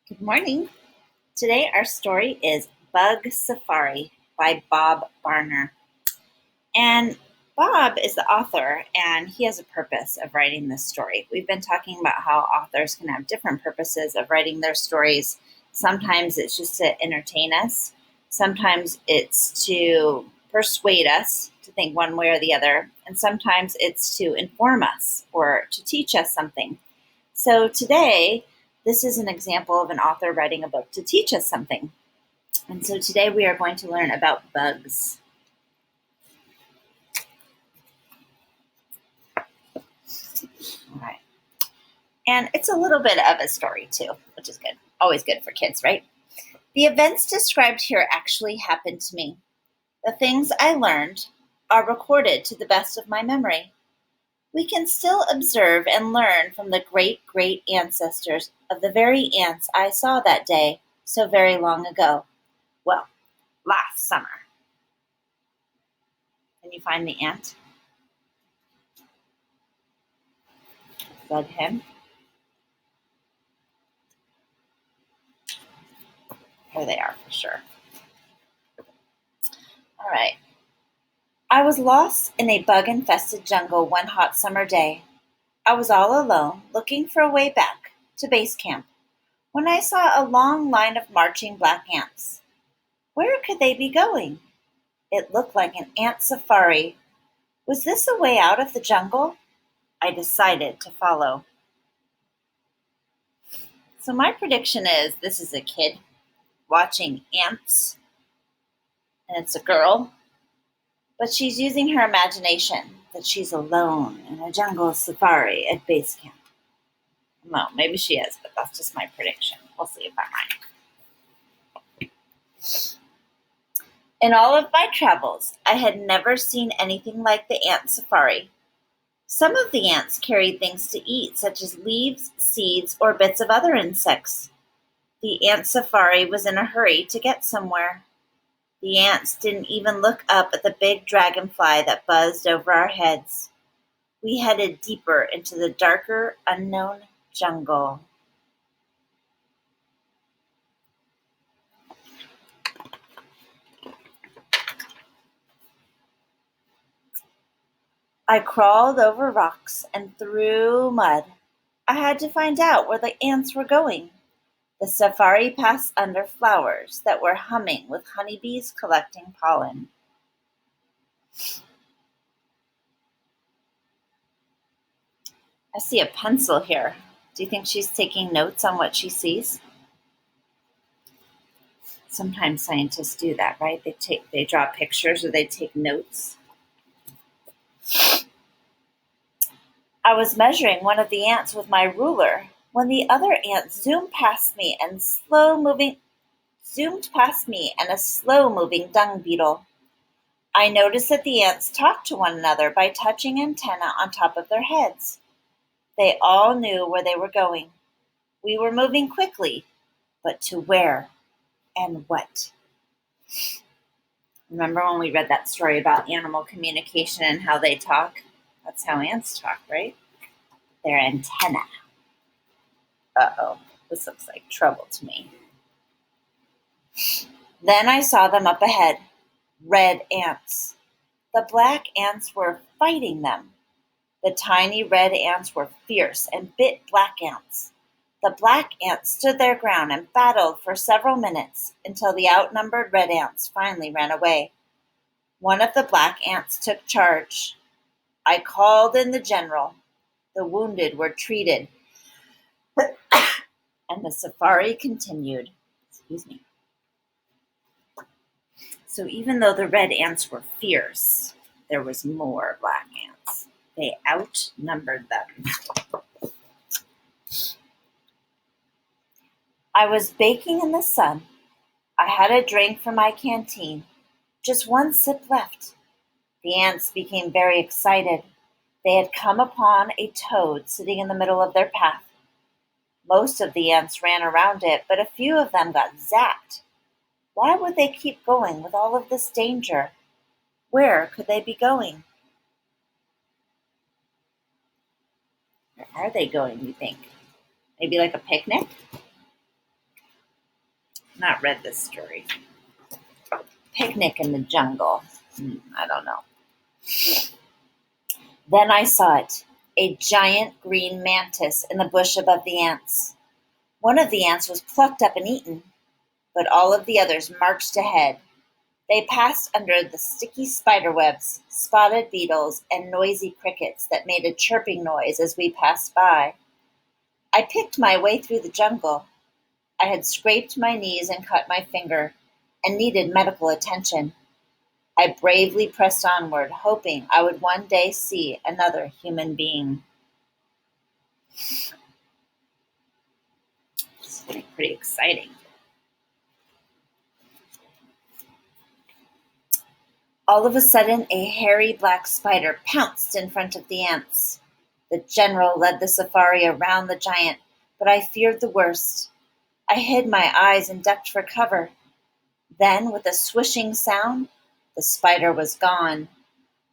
Good morning. Today our story is Bug Safari by Bob Barner. And Bob is the author and he has a purpose of writing this story. We've been talking about how authors can have different purposes of writing their stories. Sometimes it's just to entertain us. Sometimes it's to persuade us to think one way or the other. And sometimes it's to inform us or to teach us something. So today, this is an example of an author writing a book to teach us something. And so today we are going to learn about bugs. All right. And it's a little bit of a story too, which is good. Always good for kids, right? The events described here actually happened to me. The things I learned are recorded to the best of my memory. We can still observe and learn from the great ancestors of the very ants I saw that day so very long ago. Well, last summer. Can you find the ant? Is that him? Here they are for sure. All right. I was lost in a bug-infested jungle one hot summer day. I was all alone, looking for a way back to base camp, when I saw a long line of marching black ants. Where could they be going? It looked like an ant safari. Was this a way out of the jungle? I decided to follow. So my prediction is this is a kid watching ants, and it's a girl, but she's using her imagination that she's alone in a jungle safari at base camp. Well, maybe she is, but that's just my prediction. We'll see if I'm right. In all of my travels, I had never seen anything like the ant safari. Some of the ants carried things to eat, such as leaves, seeds, or bits of other insects. The ant safari was in a hurry to get somewhere. The ants didn't even look up at the big dragonfly that buzzed over our heads. We headed deeper into the darker, unknown jungle. I crawled over rocks and through mud. I had to find out where the ants were going. The safari passed under flowers that were humming with honeybees collecting pollen. I see a pencil here. Do you think she's taking notes on what she sees? Sometimes scientists do that, right? They draw pictures or they take notes. I was measuring one of the ants with my ruler when the other ant zoomed past me and a slow-moving dung beetle. I noticed that the ants talked to one another by touching antennae on top of their heads. They all knew where they were going. We were moving quickly, but to where and what? Remember when we read that story about animal communication and how they talk? That's how ants talk, right? Their antenna. Uh-oh, this looks like trouble to me. Then I saw them up ahead, red ants. The black ants were fighting them. The tiny red ants were fierce and bit black ants. The black ants stood their ground and battled for several minutes until the outnumbered red ants finally ran away. One of the black ants took charge. I called in the general. The wounded were treated, and the safari continued. Excuse me. So even though the red ants were fierce, there was more black ants. They outnumbered them. I was baking in the sun. I had a drink from my canteen. Just one sip left. The ants became very excited. They had come upon a toad sitting in the middle of their path. Most of the ants ran around it, but a few of them got zapped. Why would they keep going with all of this danger? Where could they be going? Where are they going, you think? Maybe like a picnic? not read this story. Picnic in the jungle. I don't know. Then I saw it, a giant green mantis in the bush above the ants. One of the ants was plucked up and eaten, but all of the others marched ahead. They passed under the sticky spider webs, spotted beetles, and noisy crickets that made a chirping noise as we passed by. I picked my way through the jungle. I had scraped my knees and cut my finger and needed medical attention. I bravely pressed onward, hoping I would one day see another human being. It's pretty exciting. All of a sudden, a hairy black spider pounced in front of the ants. The general led the safari around the giant, but I feared the worst. I hid my eyes and ducked for cover. Then, with a swishing sound, the spider was gone.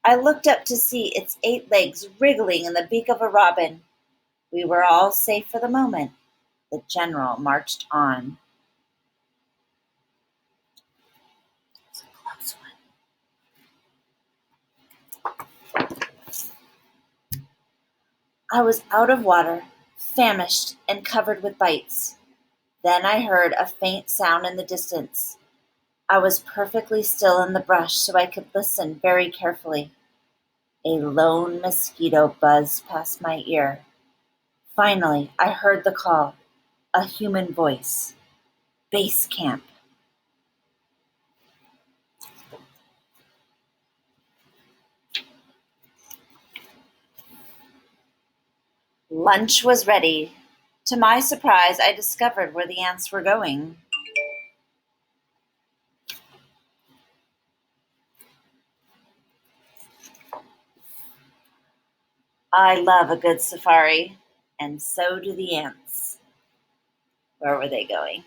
I looked up to see its 8 legs wriggling in the beak of a robin. We were all safe for the moment. The general marched on. It's a close one. I was out of water, famished, and covered with bites. Then I heard a faint sound in the distance. I was perfectly still in the brush so I could listen very carefully. A lone mosquito buzzed past my ear. Finally, I heard the call, a human voice. Base camp. Lunch was ready. To my surprise, I discovered where the ants were going. I love a good safari, and so do the ants. Where were they going?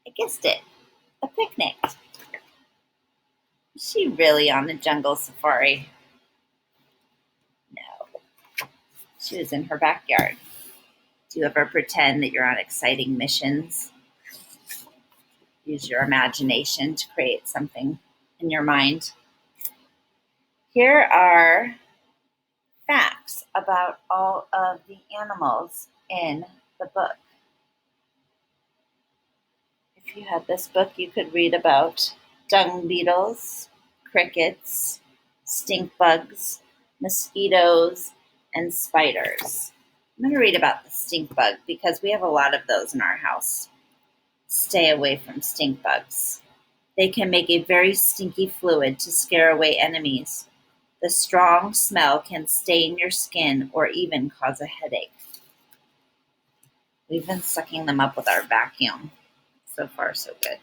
I guessed it, a picnic. Is she really on the jungle safari? No, she was in her backyard. Do you ever pretend that you're on exciting missions? Use your imagination to create something in your mind. Here are facts about all of the animals in the book. If you had this book, you could read about dung beetles, crickets, stink bugs, mosquitoes, and spiders. I'm going to read about the stink bug because we have a lot of those in our house. Stay away from stink bugs. They can make a very stinky fluid to scare away enemies. The strong smell can stain your skin or even cause a headache. We've been sucking them up with our vacuum. So far, so good.